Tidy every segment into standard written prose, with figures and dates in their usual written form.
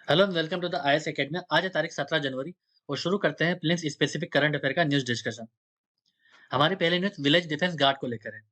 Hello and welcome to the IAS academy. आज है तारीख 17 जनवरी और शुरू करते हैं प्लेन्स स्पेसिफिक करंट अफेयर का न्यूज़ डिस्कशन। हमारी पहली न्यूज़ विलेज डिफेंस गार्ड को लेकर है।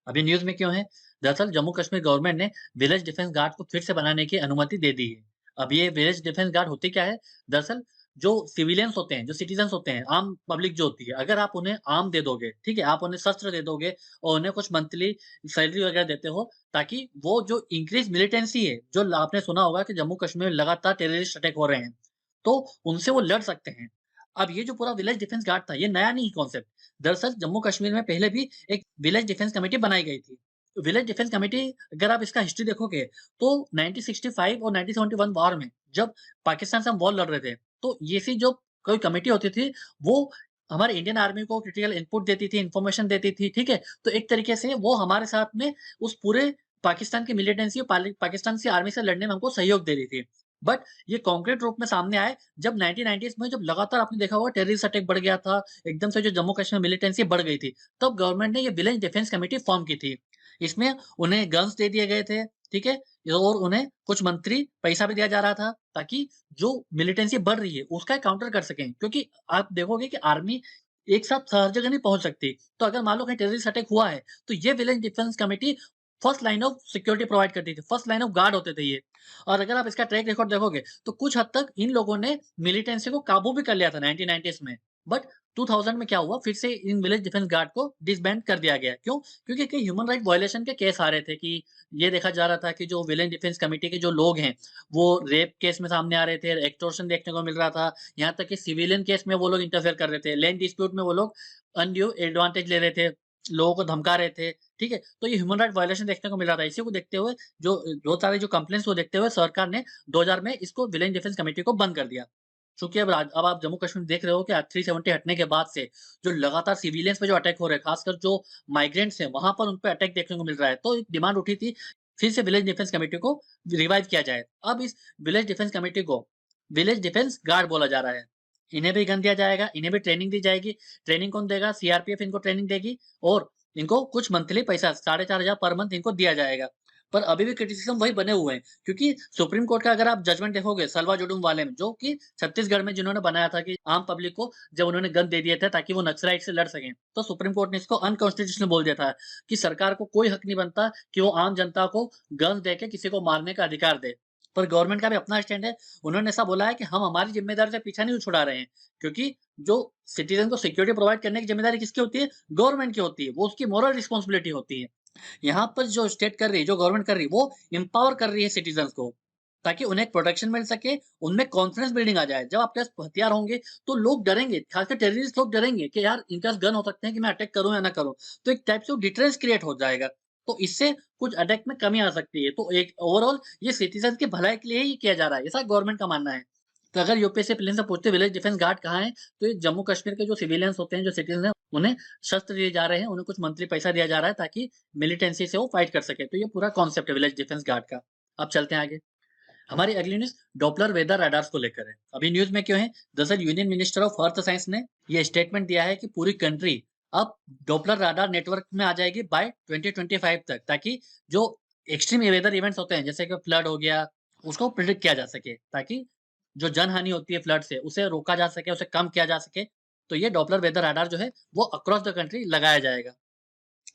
अभी न्यूज़ में क्यों है? दरअसल जम्मू कश्मीर गवर्नमेंट ने विलेज डिफेंस गार्ड को फिर से बनाने की अनुमति दे दी है। अब ये विलेज डिफेंस गार्ड होती क्या है? दरअसल जो सिविलियंस होते हैं, जो सिटीजन्स होते हैं, आम पब्लिक जो होती है, अगर आप उन्हें आर्म दे दोगे, ठीक है? आप उन्हें शस्त्र दे दोगे और उन्हें कुछ मंथली सैलरी वगैरह देते हो, ताकि वो जो इंक्रीज़ मिलिटेंसी है, जो आपने सुना होगा कि जम्मू कश्मीर में लगातार टेररिस्ट अटैक हो रहे हैं, तो उनसे वो लड़ सकते हैं। अब ये जो पूरा विलेज डिफेंस गार्ड था, ये नया नहीं कॉन्सेप्ट। दरअसल जम्मू कश्मीर में पहले भी एक विलेज डिफेंस कमेटी बनाई गई थी। विलेज डिफेंस कमेटी, अगर आप इसका हिस्ट्री देखोगे, तो 1965 और 1971 वॉर में जब पाकिस्तान से हम वॉर लड़ रहे थे, तो ये सी जो कोई कमेटी होती थी, वो हमारे इंडियन आर्मी को क्रिटिकल इनपुट देती थी, इन्फॉर्मेशन देती थी, ठीक है? तो एक तरीके से वो हमारे साथ में उस पूरे पाकिस्तान की मिलिटेंसी और पाकिस्तान से आर्मी से लड़ने में हमको सहयोग दे रही थी। बट ये कॉन्क्रीट रूप में सामने आए जब 1990s में, जब लगातार आपने देखा होगा टेररिस्ट अटैक बढ़ गया था, एकदम से जो जम्मू कश्मीर मिलिटेंसी बढ़ गई थी, तब गवर्नमेंट ने ये विलेज डिफेंस कमेटी फॉर्म की थी। इसमें उन्हें गन्स दे दिए गए थे, ठीक है? और उन्हें कुछ मंथली पैसा भी दिया जा रहा था, ताकि जो मिलिटेंसी बढ़ रही है, उसका काउंटर कर सकें। क्योंकि आप देखोगे कि आर्मी एक साथ हर जगह नहीं पहुँच सकती। तो अगर मान लो कहीं टेररिस्ट अटैक हुआ है, तो ये village defence committee first line of security provide करती थी, फर्स्ट लाइन ऑफ गार्ड होते थे ये। और अगर आप इसका ट्रैक रिकॉर्ड देखोगे, तो कुछ हद तक इन लोगों ने मिलिटेंसी को काबू भी कर लिया था 1990s में। बट 2000 में क्या हुआ, फिर से इन विलेज डिफेंस गार्ड को डिसबैंड कर दिया गया। क्यों? क्योंकि कई ह्यूमन राइट वायलेशन के केस आ रहे थे कि ये देखा जा रहा था कि जो विलेज डिफेंस कमेटी के जो लोग हैं, वो रेप केस में सामने आ रहे थे, एक्सटॉर्शन देखने को मिल रहा था। यहाँ तक कि सिविलियन केस में वो लोग इंटरफेयर कर रहे थे, लैंड डिस्प्यूट में वो लोग अनड्यू एडवांटेज ले रहे थे, लोगों को धमका रहे थे, ठीक है? तो ये ह्यूमन राइट वायलेशन देखने को मिल रहा था। इसी को देखते हुए जो बहुत सारे जो कंप्लेंट्स को देखते हुए सरकार ने 2000 में इसको विलेज डिफेंस कमेटी को बंद कर दिया। चूँकि अब आप जम्मू कश्मीर देख रहे हो कि 370 हटने के बाद से जो लगातार सिविलियंस पे जो अटैक हो रहे हैं, खासकर जो माइग्रेंट्स हैं, वहाँ पर उन पे अटैक देखने को मिल रहा है। तो एक डिमांड उठी थी, फिर से विलेज डिफेंस कमेटी को रिवाइव किया जाए। अब इस विलेज डिफेंस कमेटी को विलेज डिफेंस गार्ड बोला जा रहा है। इन्हें भी गन दिया जाएगा, इन्हें भी ट्रेनिंग दी जाएगी। ट्रेनिंग कौन देगा? सीआरपीएफ इनको ट्रेनिंग देगी और इनको कुछ मंथली पैसा 4500 पर मंथ इनको दिया जाएगा। पर अभी भी क्रिटिसिज्म वही बने हुए हैं, क्योंकि सुप्रीम कोर्ट का अगर आप जजमेंट देखोगे सलवा जुडूम वाले में, जो कि छत्तीसगढ़ में जिन्होंने बनाया था कि आम पब्लिक को जब उन्होंने गन दे दिए थे ताकि वो नक्सलाइट से लड़ सकें, तो सुप्रीम कोर्ट ने इसको अनकॉन्स्टिट्यूशनल बोल दिया था कि सरकार को कोई हक नहीं बनता कि वो आम जनता को गन दे के किसी को मारने का अधिकार दे। पर गवर्नमेंट का भी अपना स्टैंड है। उन्होंने ऐसा बोला है कि हम हमारी जिम्मेदारी से पीछा नहीं छुड़ा रहे हैं, क्योंकि जो सिटीजन को सिक्योरिटी प्रोवाइड करने की जिम्मेदारी किसकी होती है? गवर्नमेंट की होती है। वो उसकी मोरल रिस्पांसिबिलिटी होती है। यहाँ पर जो स्टेट कर रही है, जो गवर्नमेंट कर रही है, वो एम्पावर कर रही है सिटीजन्स को, ताकि उन्हें एक प्रोटेक्शन मिल सके, उनमें कॉन्फिडेंस बिल्डिंग आ जाए। जब आपके पास हथियार होंगे, तो लोग डरेंगे, खासकर टेररिस्ट लोग डरेंगे कि यार इनके पास गन हो सकते हैं कि मैं अटैक करूँ या ना करूँ। तो एक टाइप से वो डिटरेंस क्रिएट हो जाएगा। तो इससे कुछ अटैक में कमी आ सकती है। तो एक ओवरऑल ये सिटीजन की भलाई के लिए ही किया जा रहा है, ऐसा गवर्नमेंट का मानना है। तो अगर यूपीएससी प्रीलिम्स से पूछते विलेज डिफेंस गार्ड कहाँ है? तो ये जम्मू कश्मीर के जो सिविलियंस होते हैं, जो सिटीजन हैं, उन्हें शस्त्र दिए जा रहे हैं, उन्हें कुछ मंथली पैसा दिया जा रहा है ताकि मिलिटेंसी से वो फाइट कर सके। तो ये पूरा कॉन्सेप्ट है विलेज डिफेंस गार्ड का। अब चलते हैं आगे। हमारी अगली न्यूज़ डॉपलर वेदर रडार्स को लेकर है। अभी न्यूज़ में क्यों है? दरअसल union minister of earth science ने ये स्टेटमेंट दिया है कि पूरी कंट्री अब डॉपलर रडार नेटवर्क में आ जाएगी बाय 2025 तक, ताकि जो एक्सट्रीम वेदर इवेंट्स होते हैं, जैसे कि फ्लड हो गया, उसको प्रिडिक्ट किया जा सके, ताकि जो जनहानि होती है फ्लड से, उसे रोका जा सके, उसे कम किया जा सके। तो ये डॉपलर वेदर रडार जो है, वो अक्रॉस द कंट्री लगाया जाएगा।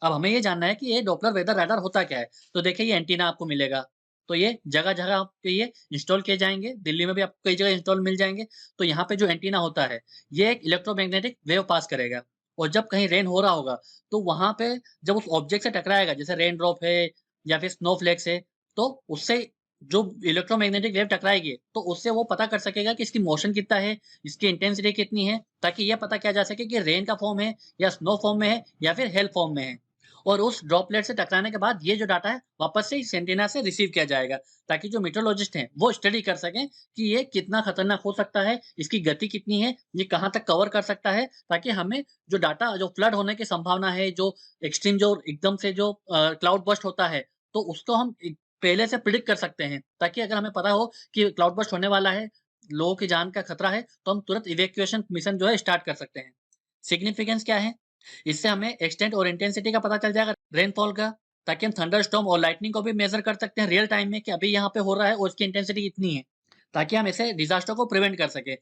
अब हमें ये जानना है कि ये डॉपलर वेदर रडार होता क्या है? तो देखिए ये एंटीना आपको मिलेगा। तो ये जगह-जगह पे ये इंस्टॉल किए जाएँगे। दिल्ली में भी आपको कई जगह इंस्टॉल मिल जाएँगे। तो यहाँ पे जो एंटीना होता है, ये एक इलेक्ट्रोमैग्नेटिक वेव पास करेगा और जब कहीं रेन हो रहा होगा, तो वहाँ पे जब उस ऑब्जेक्ट से टकराएगा, जैसे रेन ड्रॉप है या फिर स्नोफ्लेक्स है, तो उससे जो इलेक्ट्रोमैग्नेटिक वेव टकराएगी, तो उससे वो पता कर सकेगा कि इसकी मोशन कितना है, इसकी इंटेंसिटी कितनी है, ताकि ये पता किया जा सके कि रेन का फॉर्म है या स्नो फॉर्म में है या फिर हेल फॉर्म में है। और उस ड्रॉपलेट से टकराने के बाद ये जो डाटा है वापस से इस एंटीना से रिसीव किया जाएगा, ताकि जो मीटरोलॉजिस्ट हैं वो स्टडी कर सकें कि ये कितना खतरनाक हो सकता है, इसकी गति कितनी है, ये कहाँ तक कवर कर सकता है, ताकि हमें जो डाटा, जो फ्लड होने की संभावना है, जो एक्सट्रीम, जो एकदम से जो क्लाउड बर्स्ट होता है, तो उसको हम पहले से प्रिडिक्ट कर सकते हैं, ताकि अगर हमें पता हो कि क्लाउड बर्स्ट होने वाला है, लोगों की जान का खतरा है, तो हम तुरंत इवैक्यूएशन मिशन जो है स्टार्ट कर सकते हैं। सिग्निफिकेंस क्या है? इससे हमें एक्सटेंट और इंटेंसिटी का पता चल जाएगा रेनफॉल का, ताकि हम थंडरस्टॉर्म और लाइटनिंग को भी मेजर कर सकते हैं रियल टाइम में कि अभी यहाँ पे हो रहा है और उसकी इंटेंसिटी कितनी है। ताकि हम ऐसे डिजास्टर को प्रिवेंट कर सके।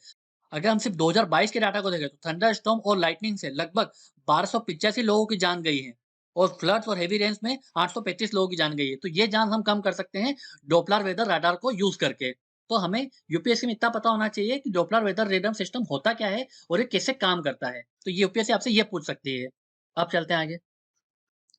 अगर हम सिर्फ 2022 के डाटा को देखें तो थंडर स्टॉर्म और लाइटनिंग से लगभग 1285 लोगों की जान गई है और फ्लड्स और हेवी रेन्स में 835 लोगों की जान गई है। तो ये जान हम कम कर सकते हैं डोपलर वेदर रडार को यूज करके। तो हमें यूपीएससी में इतना पता होना चाहिए कि डोपलर वेदर रेडर सिस्टम होता क्या है और ये कैसे काम करता है। तो ये यूपीएससी आपसे ये पूछ सकती है। अब चलते हैं आगे।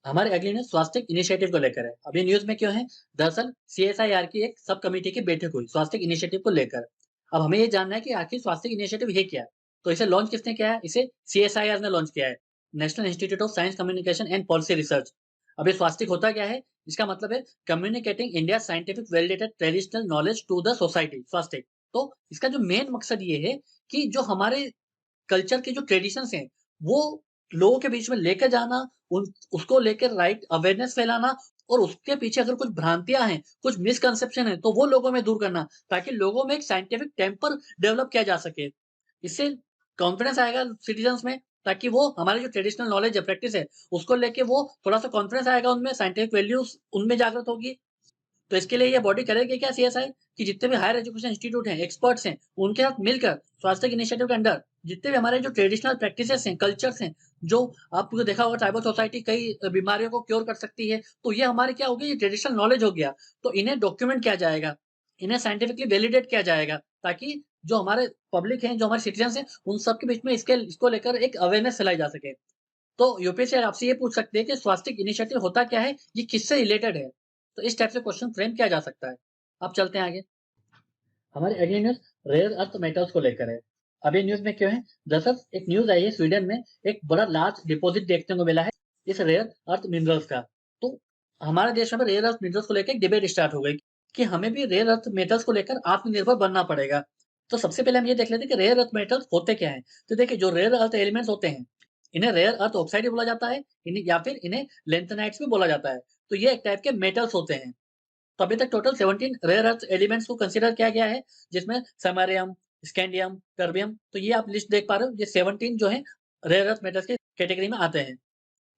हमारे अगली न्यूज स्वास्थ्य इनिशिएटिव को लेकर है। अब ये न्यूज में क्यों है? दरअसल सीएसआईआर की एक सब कमेटी की बैठक हुई स्वास्थ्य इनिशिएटिव को लेकर। अब हमें ये जानना है कि आखिर स्वास्थ्य इनिशिएटिव है क्या। तो इसे लॉन्च किसने किया है? इसे सीएसआईआर ने लॉन्च किया है, National Institute of Science Communication and Policy Research. अब ये स्वास्थ्य होता क्या है? इसका मतलब है communicating India scientific validated traditional knowledge to the society. Swasthya तो इसका जो मेन मकसद ये है कि जो हमारे कल्चर के जो ट्रेडिशंस हैं, वो लोगों के बीच में लेकर जाना, उन उसको लेकर राइट अवेयरनेस फैलाना और उसके पीछे अगर कुछ भ्रांतियाँ हैं, कुछ मिसकंसेप्शन है, तो वो लोगों में दूर करना, ताकि लोगों में एक साइंटिफिक टेम्पर डेवलप किया जा सके। इससे कॉन्फिडेंस आएगा सिटीजन्स में, ताकि वो हमारी जो ट्रेडिशनल नॉलेज है, प्रैक्टिस है, उसको लेके वो थोड़ा-सा कॉन्फिडेंस आएगा उनमें, साइंटिफिक वैल्यूज़ उनमें जागृत होगी। तो इसके लिए ये बॉडी करेगी क्या सीएसआई कि जितने भी हायर एजुकेशन इंस्टीट्यूट हैं, एक्सपर्ट्स हैं, उनके साथ मिलकर स्वास्थ्य इनिशिएटिव के अंडर जितने भी हमारे जो ट्रेडिशनल प्रैक्टिसेस हैं, कल्चर्स हैं, जो आपको देखा होगा ट्राइबल सोसाइटी कई बीमारियों को क्योर कर सकती है, तो ये हमारे क्या हो गया, ये ट्रेडिशनल नॉलेज हो गया। तो इन्हें डॉक्यूमेंट किया जाएगा, इन्हें साइंटिफिकली वैलिडेट किया जाएगा, ताकि जो हमारे पब्लिक हैं, जो हमारे सिटीजन्स हैं, उन सबके बीच में इसको लेकर एक अवेयरनेस फैलाई जा सके। तो यूपीएससी आपसे ये पूछ सकते हैं कि स्वास्थ्य इनिशिएटिव होता क्या है? ये किससे रिलेटेड है? तो इस टाइप से क्वेश्चन फ्रेम किया जा सकता है। अब चलते हैं आगे। हमारी अगली न्यूज़ रेयर अर्थ मेटल्स को लेकर है। अब ये न्यूज़ में क्यों है? दरअसल एक न्यूज़ आई है, स्वीडन में एक बड़ा लार्ज डिपॉजिट देखने को मिला है इस रेयर अर्थ मिनरल्स का। तो हमारे देश में रेयर अर्थ मिनरल्स को लेकर एक डिबेट स्टार्ट हो गई कि हमें भी रेयर अर्थ मेटल्स को लेकर आत्मनिर्भर बनना पड़ेगा। तो सबसे पहले हम ये देख लेते हैं कि रेयर अर्थ मेटल्स होते क्या हैं। तो देखिए, जो रेयर अर्थ एलिमेंट्स होते हैं, इन्हें रेयर अर्थ ऑक्साइड भी बोला जाता है, इन्हें या फिर इन्हें लैंथेनाइट्स भी बोला जाता है। तो ये एक टाइप के मेटल्स होते हैं। तो अभी तक टोटल 17 रेयर अर्थ एलिमेंट्स को कंसीडर किया गया है, जिसमें समैरियम, स्कैंडियम, टर्बियम, तो ये आप लिस्ट देख पा रहे हो, ये 17 जो है रेयर अर्थ मेटल्स के कैटेगरी में आते हैं।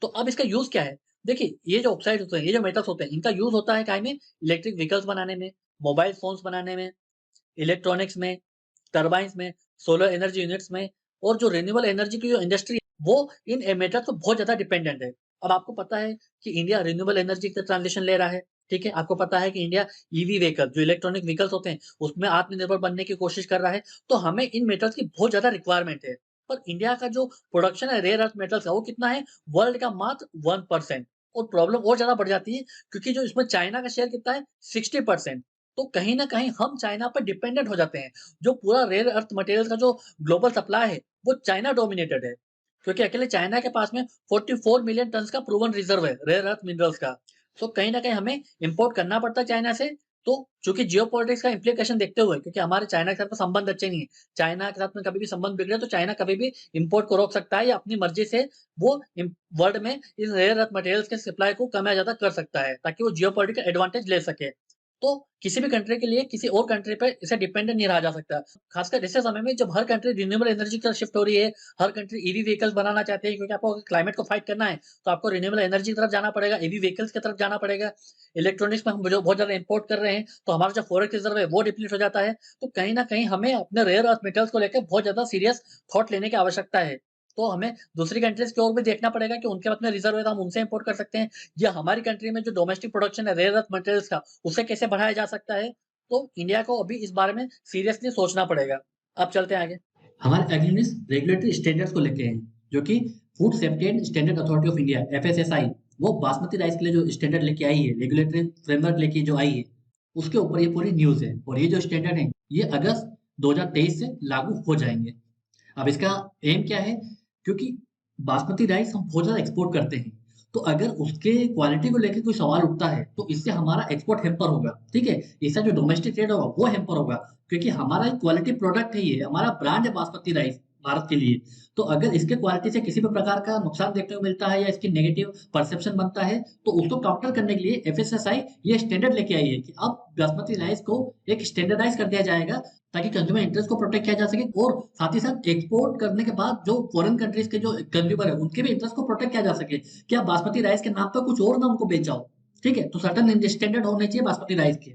तो अब इसका यूज़ क्या है? देखिए, ये जो ऑक्साइड होते हैं, ये जो मेटल्स होते हैं, इनका यूज़ होता है काहे में? इलेक्ट्रिक व्हीकल्स बनाने में, मोबाइल फ़ोन्स बनाने में, इलेक्ट्रॉनिक्स में, टरबाइन्स में, सोलर एनर्जी यूनिट्स में, और जो रिन्यूएबल एनर्जी की जो इंडस्ट्री है, वो इन मेटल्स पे बहुत ज़्यादा डिपेंडेंट है। अब आपको पता है कि इंडिया रिन्यूएबल एनर्जी का ट्रांजिशन ले रहा है, ठीक है? आपको पता है कि इंडिया ईवी व्हीकल, जो इलेक्ट्रॉनिक व्हीकल्स होते हैं, उसमें आत्मनिर्भर बनने की कोशिश कर रहा है। तो हमें इन मेटल्स की बहुत ज़्यादा रिक्वायरमेंट है। पर इंडिया का जो प्रोडक्शन है रेयर अर्थ मेटल्स का, वो कितना है? वर्ल्ड का मात्र 1%। और प्रॉब्लम और ज़्यादा बढ़ जाती है, क्योंकि जो इसमें चाइना का शेयर कितना है? 60%। तो कहीं न कहीं हम चाइना पर डिपेंडेंट हो जाते हैं। जो पूरा रेयर अर्थ मटेरियल्स का जो ग्लोबल सप्लाई है, वो चाइना डोमिनेटेड है। क्योंकि अकेले चाइना के पास में 44 मिलियन टन्स का प्रूवन रिजर्व है रेयर अर्थ मिनरल्स का। सो कहीं न कहीं हमें इम्पोर्ट करना पड़ता है चाइना से। तो चूँकि जियोपॉलिटिक्स का इम्प्लीकेशन देखते हुए, क्योंकि हमारे चाइना के साथ में संबंध अच्छे नहीं है। चाइना के साथ में कभी भी संबंध बिगड़े तो चाइना कभी भी इम्पोर्ट को रोक सकता है, या अपनी मर्ज़ी से वो वर्ल्ड में इन रेयर अर्थ मटेरियल्स के सप्लाई को कम या ज़्यादा कर सकता है, ताकि वो जियोपॉलिटिकल एडवांटेज ले सके। तो किसी भी कंट्री के लिए किसी और कंट्री पे इसे डिपेंडेंट नहीं रहा जा सकता। खासकर ऐसे समय में जब हर कंट्री रिन्यूएबल एनर्जी की तरफ शिफ्ट हो रही है, हर कंट्री ईवी व्हीकल्स बनाना चाहते हैं, क्योंकि आपको अगर क्लाइमेट को फाइट करना है, तो आपको रिन्यूएबल एनर्जी की तरफ जाना पड़ेगा, ईवी व्हीकल्स की तरफ जाना पड़ेगा। इलेक्ट्रॉनिक्स में हम जो बहुत ज़्यादा इम्पोर्ट कर रहे हैं, तो हमारा जो फॉरेक्स रिजर्व है वो डिप्लीट हो जाता है। तो कहीं न कहीं हमें अपने रेयर अर्थ मेटल्स को लेकर बहुत ज़्यादा सीरियस थॉट लेने की आवश्यकता है। तो हमें दूसरी कंट्रीज़ की ओर भी देखना पड़ेगा कि उनके पास में रिजर्व है, तो हम उनसे इम्पोर्ट कर सकते हैं, या हमारी कंट्री में जो डोमेस्टिक प्रोडक्शन है रेयर अर्थ मटेरियल्स का, उसे कैसे बढ़ाया जा सकता है। तो इंडिया को अभी इस बारे में सीरियसली सोचना पड़ेगा। अब चलते हैं आगे। हमारे अगली न्यूज़ रेगुलेटरी स्टैंडर्ड्स को लेके है, जो कि food safety and standard authority of India FSSI, वो बासमती राइस के लिए जो स्टैंडर्ड लेके आई है, रेगुलेटरी फ्रेमवर्क लेके जो आई है, उसके ऊपर ये पूरी न्यूज़ है। और ये जो स्टैंडर्ड है, ये अगस्त 2023 से लागू हो जाएँगे। अब इसका एम क्या है? क्योंकि बासमती राइस हम बहुत ज़्यादा एक्सपोर्ट करते हैं, तो अगर उसके क्वालिटी को लेके कोई सवाल उठता है, तो इससे हमारा एक्सपोर्ट हैम्पर होगा, ठीक है? इससे जो डोमेस्टिक ट्रेड होगा, वो हैम्पर होगा, क्योंकि हमारा एक क्वालिटी प्रोडक्ट है ये, हमारा ब्रांड है बासमती राइस भारत के लिए। तो अगर इसके क्वालिटी से किसी भी प्रकार का नुकसान देखने को मिलता है, या इसकी नेगेटिव परसेप्शन बनता है, तो उसको काउंटर करने के लिए एफएसएसआई ये स्टैंडर्ड लेके आई है कि अब बासमती राइस को एक स्टैंडर्डाइज़ कर दिया जाएगा, ताकि कंज्यूमर इंटरेस्ट को प्रोटेक्ट किया जा सके, और साथ ही साथ एक्सपोर्ट करने के बाद जो फॉरेन कंट्रीज के जो कंज्यूमर है, उनके भी इंटरेस्ट को प्रोटेक्ट किया जा सके। क्या बासमती राइस के नाम पे कुछ और ना उनको बेचा हो, ठीक है? तो सर्टेन स्टैंडर्ड होने चाहिए बासमती राइस के।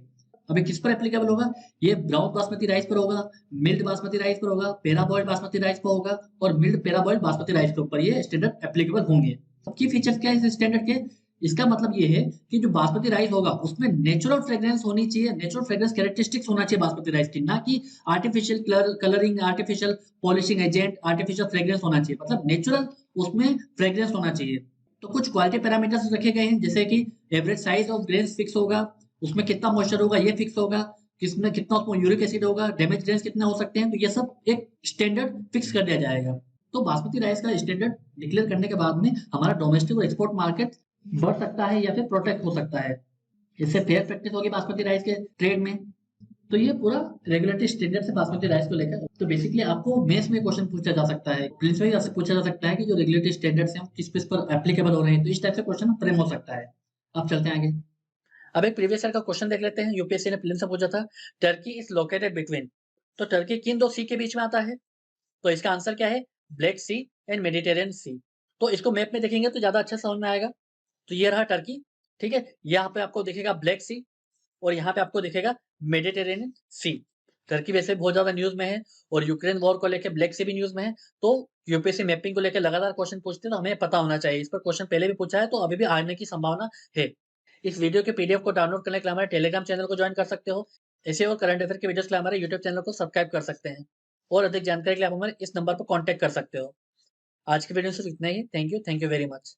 अभी किस पर एप्लीकेबल होगा? ये ब्राउन बासमती राइस पर होगा, मिल्ड बासमती राइस पर होगा, पैराबॉइल्ड बासमती राइस पर होगा और मिल्ड पैराबॉइल्ड बासमती राइस के ऊपर ये स्टैंडर्ड एप्लीकेबल होंगे। अब की फीचर्स क्या है इस स्टैंडर्ड के? इसका मतलब ये है कि जो बासमती राइस होगा उसमें नेचुरल फ्रेग्रेंस होनी चाहिए, नेचुरल फ्रेग्रेंस कैरेक्टरिस्टिक्स होना चाहिए बासमती राइस की, ना कि artificial colouring, artificial polishing agent, artificial fragrance होना चाहिए। मतलब नेचुरल उसमें फ्रेग्रेंस होना चाहिए। तो कुछ क्वालिटी पैरामीटर्स रखे गए हैं, जैसे कि average size of grains fix होगा, उसमें कितना मॉइस्चर होगा ये फिक्स होगा, किसमें कितना उसमें यूरिक एसिड होगा, डैमेज रेंज कितने हो सकते हैं, तो ये सब एक स्टैंडर्ड फिक्स कर दिया जाएगा। तो बासमती राइस का स्टैंडर्ड डिक्लेयर करने के बाद में हमारा डोमेस्टिक और एक्सपोर्ट मार्केट बढ़ सकता है या फिर प्रोटेक्ट हो सकता है। इससे फेयर प्रैक्टिस होगी बासमती राइस के ट्रेड में। तो ये पूरा रेगुलेटरी स्टैंडर्ड से बासमती राइस को लेकर, तो बेसिकली आपको मेंस में क्वेश्चन पूछा जा सकता है, प्रीलिम्स में आपसे पूछा जा सकता है कि जो रेगुलेटरी स्टैंडर्ड्स हैं वो किस बेस पर एप्लीकेबल हो रहे हैं, तो इस टाइप से क्वेश्चन फ्रेम हो सकता है। अब चलते हैं आगे। अब एक प्रीवियस ईयर का क्वेश्चन देख लेते हैं, यूपीएससी ने प्रीलिम्स में पूछा था, टर्की इज लोकेटेड बिटवीन, तो टर्की किन दो सी के बीच में आता है? तो इसका आंसर क्या है? ब्लैक सी एंड मेडिटेरियन सी। तो इसको मैप में देखेंगे तो ज्यादा अच्छा समझ में आएगा। तो ये रहा टर्की, ठीक है, यहाँ पे आपको दिखेगा ब्लैक सी और यहाँ पे आपको दिखेगा मेडिटेरेनियन सी। टर्की वैसे बहुत ज्यादा न्यूज में है और यूक्रेन वॉर को लेकर ब्लैक सी भी न्यूज में है। तो यूपीएससी मैपिंग को लेकर लगातार क्वेश्चन पूछते हैं, तो हमें पता होना चाहिए। इस पर क्वेश्चन पहले भी पूछा है तो अभी भी आने की संभावना है। इस वीडियो के पीडीएफ को डाउनलोड करने के लिए हमारे टेलीग्राम चैनल को ज्वाइन कर सकते हो। ऐसे और करंट अफेयर के वीडियोस के लिए हमारे यूट्यूब चैनल को सब्सक्राइब कर सकते हैं। और अधिक जानकारी के लिए आप हमारे इस नंबर पर कॉन्टैक्ट कर सकते हो। आज की वीडियो में सिर्फ इतना ही। Thank you very much.